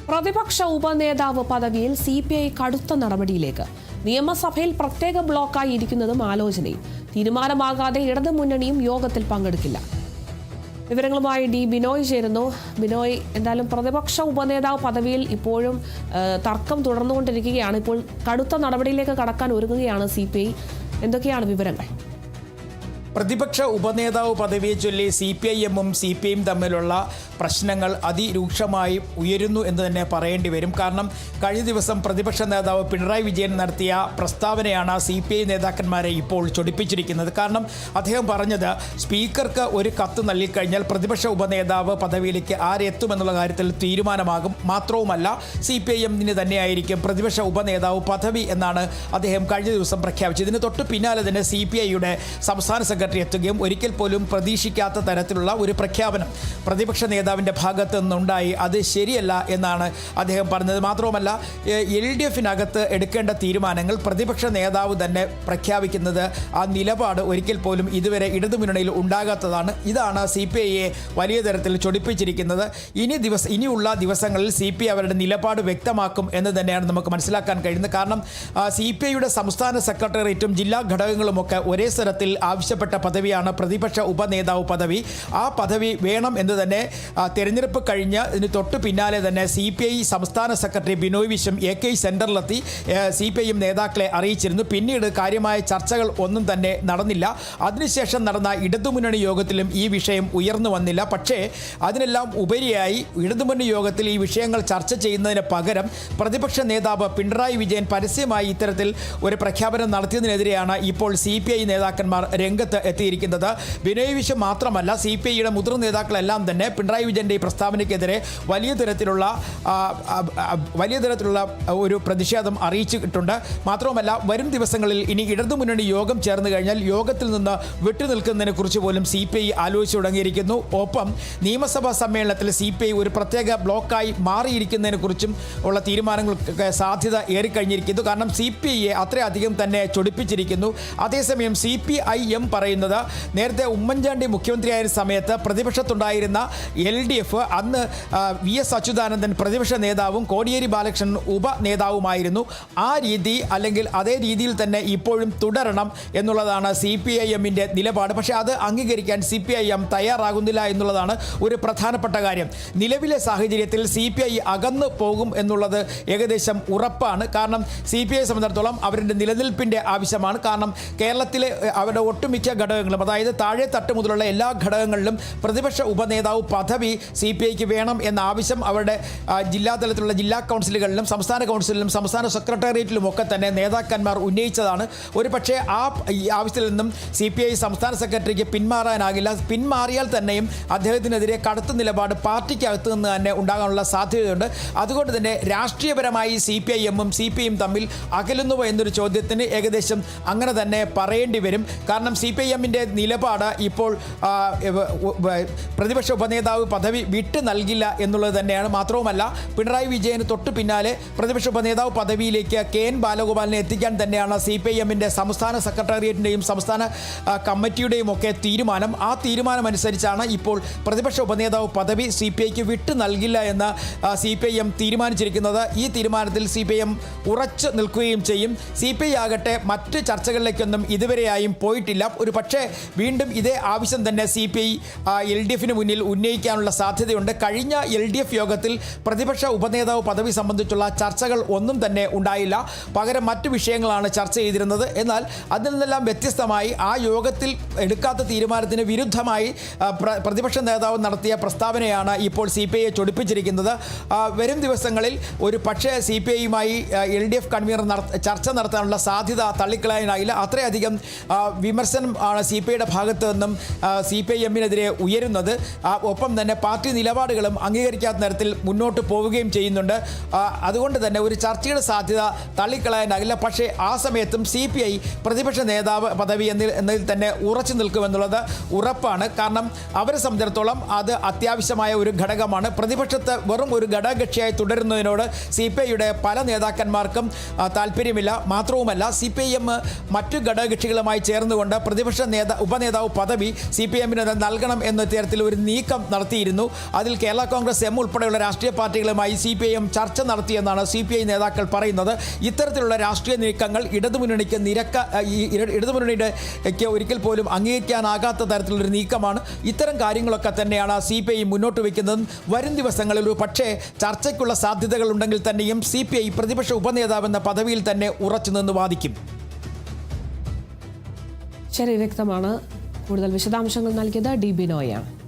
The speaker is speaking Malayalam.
പ്രതിപക്ഷ ഉപനേതാവ് പദവിയിൽ CPI കടുത്ത നടപടിയിലേക്ക്. നിയമസഭയിൽ പ്രത്യേക ബ്ലോക്കായി ഇരിക്കുന്നതും ആലോചനയും. തീരുമാനമാകാതെ ഇടതുമുന്നണിയും യോഗത്തിൽ പങ്കെടുക്കില്ല. വിവരങ്ങളുമായി ഡി ബിനോയ് ചേരുന്നു. ബിനോയ്, എന്തായാലും പ്രതിപക്ഷ ഉപനേതാവ് പദവിയിൽ ഇപ്പോഴും തർക്കം തുടർന്നുകൊണ്ടിരിക്കുകയാണ്. ഇപ്പോൾ കടുത്ത നടപടിയിലേക്ക് കടക്കാൻ ഒരുങ്ങുകയാണ് CPI. എന്തൊക്കെയാണ് വിവരങ്ങൾ? പ്രതിപക്ഷ ഉപനേതാവ് പദവിയെ ചൊല്ലി CPIM-ഉം CPIയും തമ്മിലുള്ള പ്രശ്നങ്ങൾ അതിരൂക്ഷമായി ഉയരുന്നു എന്ന് തന്നെ പറയേണ്ടി വരും. കാരണം കഴിഞ്ഞ ദിവസം പ്രതിപക്ഷ നേതാവ് പിണറായി വിജയൻ നടത്തിയ പ്രസ്താവനയാണ് CPI നേതാക്കന്മാരെ ഇപ്പോൾ ചൊടിപ്പിച്ചിരിക്കുന്നത്. കാരണം അദ്ദേഹം പറഞ്ഞത് സ്പീക്കർക്ക് ഒരു കത്ത് നൽകിക്കഴിഞ്ഞാൽ പ്രതിപക്ഷ ഉപനേതാവ് പദവിയിലേക്ക് ആരെത്തുമെന്നുള്ള കാര്യത്തിൽ തീരുമാനമാകും. മാത്രവുമല്ല CPIM-ന് തന്നെയായിരിക്കും പ്രതിപക്ഷ ഉപനേതാവ് പദവി എന്നാണ് അദ്ദേഹം കഴിഞ്ഞ ദിവസം പ്രഖ്യാപിച്ചത്. ഇതിന് തൊട്ട് പിന്നാലെ തന്നെ CPIയുടെ സംസ്ഥാന സെക്രട്ടറി എത്തുകയും ഒരിക്കൽ പോലും പ്രതീക്ഷിക്കാത്ത തരത്തിലുള്ള ഒരു പ്രഖ്യാപനം പ്രതിപക്ഷ നേതാവിൻ്റെ ഭാഗത്തു നിന്നുണ്ടായി. അത് ശരിയല്ല എന്നാണ് അദ്ദേഹം പറഞ്ഞത്. മാത്രവുമല്ല LDF-നകത്ത് എടുക്കേണ്ട തീരുമാനങ്ങൾ പ്രതിപക്ഷ നേതാവ് തന്നെ പ്രഖ്യാപിക്കുന്നത്, ആ നിലപാട് ഒരിക്കൽ പോലും ഇതുവരെ ഇടതുമുന്നണിയിൽ ഉണ്ടാകാത്തതാണ്. ഇതാണ് CPIയെ വലിയ തരത്തിൽ ചൊടിപ്പിച്ചിരിക്കുന്നത്. ഇനിയുള്ള ദിവസങ്ങളിൽ CPI അവരുടെ നിലപാട് വ്യക്തമാക്കും എന്ന് തന്നെയാണ് നമുക്ക് മനസ്സിലാക്കാൻ കഴിയുന്നത്. കാരണം CPIയുടെ സംസ്ഥാന സെക്രട്ടേറിയറ്റും ജില്ലാ ഘടകങ്ങളുമൊക്കെ ഒരേ സ്ഥലത്തിൽ ആവശ്യപ്പെട്ട പദവിയാണ് പ്രതിപക്ഷ ഉപനേതാവ് പദവി. ആ പദവി വേണം എന്ന് തന്നെ തെരഞ്ഞെടുപ്പ് കഴിഞ്ഞ് ഇതിന് തൊട്ട് പിന്നാലെ തന്നെ CPI സംസ്ഥാന secretary Binoy Viswam AK സെൻറ്ററിലെത്തി CPIM നേതാക്കളെ അറിയിച്ചിരുന്നു. പിന്നീട് കാര്യമായ ചർച്ചകൾ ഒന്നും തന്നെ നടന്നില്ല. അതിനുശേഷം നടന്ന ഇടതുമുന്നണി യോഗത്തിലും ഈ വിഷയം ഉയർന്നു വന്നില്ല. പക്ഷേ അതിനെല്ലാം ഉപരിയായി ഇടതുമുന്നണി യോഗത്തിൽ ഈ വിഷയങ്ങൾ ചർച്ച ചെയ്യുന്നതിന് പകരം പ്രതിപക്ഷ നേതാവ് പിണറായി വിജയൻ പരസ്യമായി ഇത്തരത്തിൽ ഒരു പ്രഖ്യാപനം നടത്തിയതിനെതിരെയാണ് ഇപ്പോൾ CPI നേതാക്കന്മാർ രംഗത്ത് എത്തിയിരിക്കുന്നത്. ബിനോയ് വിശ്വം മാത്രമല്ല, CPIയുടെ മുതിർന്ന നേതാക്കളെല്ലാം തന്നെ പിണറായി വിജയൻ്റെ ഈ പ്രസ്താവനയ്ക്കെതിരെ വലിയ തരത്തിലുള്ള ഒരു പ്രതിഷേധം അറിയിച്ചിട്ടുണ്ട്. മാത്രവുമല്ല വരും ദിവസങ്ങളിൽ ഇനി ഇടതുമുന്നണി യോഗം ചേർന്ന് കഴിഞ്ഞാൽ യോഗത്തിൽ നിന്ന് വിട്ടുനിൽക്കുന്നതിനെ കുറിച്ച് പോലും CPI ആലോചിച്ചു തുടങ്ങിയിരിക്കുന്നു. ഒപ്പം നിയമസഭാ സമ്മേളനത്തിൽ CPI ഒരു പ്രത്യേക ബ്ലോക്കായി മാറിയിരിക്കുന്നതിനെ കുറിച്ചും ഉള്ള തീരുമാനങ്ങൾക്ക് സാധ്യത ഏറിക്കഴിഞ്ഞിരിക്കുന്നു. കാരണം CPIയെ അത്രയധികം തന്നെ ചൊടിപ്പിച്ചിരിക്കുന്നു. അതേസമയം CPIM പറയുന്നത്, നേരത്തെ ഉമ്മൻചാണ്ടി മുഖ്യമന്ത്രിയായ സമയത്ത് പ്രതിപക്ഷത്തുണ്ടായിരുന്ന LDF അന്ന് VS അച്യുതാനന്ദൻ പ്രതിപക്ഷ നേതാവും കോടിയേരി ബാലകൃഷ്ണൻ ഉപനേതാവുമായിരുന്നു. ആ രീതി അല്ലെങ്കിൽ അതേ രീതിയിൽ തന്നെ ഇപ്പോഴും തുടരണം എന്നുള്ളതാണ് CPIM-ന്റെ നിലപാട്. പക്ഷേ അത് അംഗീകരിക്കാൻ CPIM തയ്യാറാകുന്നില്ല എന്നുള്ളതാണ് ഒരു പ്രധാനപ്പെട്ട കാര്യം. നിലവിലെ സാഹചര്യത്തിൽ CPI അകന്നു പോകും എന്നുള്ളത് ഏകദേശം ഉറപ്പാണ്. കാരണം CPIയെ സംബന്ധിച്ചിടത്തോളം അവരുടെ നിലനിൽപ്പിൻ്റെ ആവശ്യമാണ്. കാരണം കേരളത്തിലെ അവരുടെ ഒട്ടുമിക്ക ഘടകങ്ങളും, അതായത് താഴെ തട്ട് മുതലുള്ള എല്ലാ ഘടകങ്ങളിലും പ്രതിപക്ഷ ഉപനേതാവ് പദവി CPIക്ക് വേണം എന്ന ആവശ്യം അവരുടെ ജില്ലാ തലത്തിലുള്ള ജില്ലാ കൗൺസിലുകളിലും സംസ്ഥാന കൗൺസിലിലും സംസ്ഥാന സെക്രട്ടേറിയറ്റിലും ഒക്കെ തന്നെ നേതാക്കന്മാർ ഉന്നയിച്ചതാണ്. ഒരു പക്ഷേ ആ ആവശ്യത്തിൽ നിന്നും CPI സംസ്ഥാന സെക്രട്ടറിക്ക് പിന്മാറാനാകില്ല. പിന്മാറിയാൽ തന്നെയും അദ്ദേഹത്തിനെതിരെ കടുത്ത നിലപാട് പാർട്ടിക്കകത്ത് നിന്ന് തന്നെ ഉണ്ടാകാനുള്ള സാധ്യതയുണ്ട്. അതുകൊണ്ട് തന്നെ രാഷ്ട്രീയപരമായി CPIM-ഉം CPIയും തമ്മിൽ അകലുന്നുവോ എന്നൊരു ചോദ്യത്തിന് ഏകദേശം അങ്ങനെ തന്നെ പറയേണ്ടി വരും. കാരണം CPIM-ന്റെ നിലപാട് ഇപ്പോൾ പ്രതിപക്ഷ ഉപനേതാവ് പദവി വിട്ടു നൽകില്ല എന്നുള്ളത് തന്നെയാണ്. മാത്രവുമല്ല പിണറായി വിജയന് തൊട്ട് പിന്നാലെ പ്രതിപക്ഷ ഉപനേതാവ് പദവിയിലേക്ക് KN ബാലഗോപാലിനെ എത്തിക്കാൻ തന്നെയാണ് CPIM-ന്റെ സംസ്ഥാന സെക്രട്ടേറിയറ്റിൻ്റെയും സംസ്ഥാന കമ്മിറ്റിയുടെയും ഒക്കെ തീരുമാനം. ആ തീരുമാനമനുസരിച്ചാണ് ഇപ്പോൾ പ്രതിപക്ഷ ഉപനേതാവ് പദവി CPIക്ക് വിട്ടു നൽകില്ല എന്ന് CPIM തീരുമാനിച്ചിരിക്കുന്നത്. ഈ തീരുമാനത്തിൽ CPIM ഉറച്ചു നിൽക്കുകയും ചെയ്യും. CPI ആകട്ടെ മറ്റ് ചർച്ചകളിലേക്കൊന്നും ഇതുവരെയായും പോയിട്ടില്ല. ഒരു പക്ഷേ വീണ്ടും ഇതേ ആവശ്യം തന്നെ CPI LDF-ന് മുന്നിൽ ഉന്നയിക്കാനുള്ള സാധ്യതയുണ്ട്. കഴിഞ്ഞ LDF യോഗത്തിൽ പ്രതിപക്ഷ ഉപനേതാവ് പദവി സംബന്ധിച്ചുള്ള ചർച്ചകൾ ഒന്നും തന്നെ ഉണ്ടായില്ല. പകരം മറ്റു വിഷയങ്ങളാണ് ചർച്ച ചെയ്തിരുന്നത്. എന്നാൽ അതിൽ നിന്നെല്ലാം വ്യത്യസ്തമായി ആ യോഗത്തിൽ എടുക്കാത്ത തീരുമാനത്തിന് വിരുദ്ധമായി പ്രതിപക്ഷ നേതാവ് നടത്തിയ പ്രസ്താവനയാണ് ഇപ്പോൾ CPIയെ ചൊടിപ്പിച്ചിരിക്കുന്നത്. വരും ദിവസങ്ങളിൽ ഒരു പക്ഷേ CPIയുമായി LDF കൺവീനർ ചർച്ച നടത്താനുള്ള സാധ്യത തള്ളിക്കളയാനായില്ല. അത്രയധികം വിമർശനം ആണ് CPIയുടെ ഭാഗത്തു നിന്നും CPIM-നെതിരെ ഉയരുന്നത്. ഒപ്പം തന്നെ പാർട്ടി നിലപാടുകളും അംഗീകരിക്കാത്ത തരത്തിൽ മുന്നോട്ട് പോവുകയും ചെയ്യുന്നുണ്ട്. അതുകൊണ്ട് തന്നെ ഒരു ചർച്ചയുടെ സാധ്യത തള്ളിക്കളയാനാകില്ല. പക്ഷേ ആ സമയത്തും CPI പ്രതിപക്ഷ നേതാവ് പദവി എന്നതിൽ തന്നെ ഉറച്ചു നിൽക്കുമെന്നുള്ളത് ഉറപ്പാണ്. കാരണം അവരെ സംബന്ധിച്ചിടത്തോളം അത് അത്യാവശ്യമായ ഒരു ഘടകമാണ്. പ്രതിപക്ഷത്ത് വെറും ഒരു ഘടകകക്ഷിയായി തുടരുന്നതിനോട് CPIയുടെ പല നേതാക്കന്മാർക്കും താല്പര്യമില്ല. മാത്രവുമല്ല CPIM മറ്റു ഘടകകക്ഷികളുമായി ചേർന്നുകൊണ്ട് പ്രതിപക്ഷ ഉപനേതാവ് പദവി CPM നൽകണം എന്ന തരത്തിൽ ഒരു നീക്കം നടത്തിയിരുന്നു. അതിൽ കേരള കോൺഗ്രസ് എം ഉൾപ്പെടെയുള്ള രാഷ്ട്രീയ പാർട്ടികളുമായി CPIM ചർച്ച നടത്തിയെന്നാണ് CPI നേതാക്കൾ പറയുന്നത്. ഇത്തരത്തിലുള്ള രാഷ്ട്രീയ നീക്കങ്ങൾ ഇടതുമുന്നണിയുടെ ഒരിക്കൽ പോലും അംഗീകരിക്കാനാകാത്ത തരത്തിലുള്ളൊരു നീക്കമാണ്. ഇത്തരം കാര്യങ്ങളൊക്കെ തന്നെയാണ് CPI മുന്നോട്ട് വയ്ക്കുന്നത്. വരും ദിവസങ്ങളിൽ പക്ഷേ ചർച്ചയ്ക്കുള്ള സാധ്യതകൾ ഉണ്ടെങ്കിൽ തന്നെയും CPI പ്രതിപക്ഷ ഉപനേതാവ് എന്ന പദവിയിൽ തന്നെ ഉറച്ചു നിന്ന് വാദിക്കും. ശരി, വ്യക്തമാണ്. കൂടുതൽ വിശദാംശങ്ങൾ നൽകിയത് DB നോയാണ്.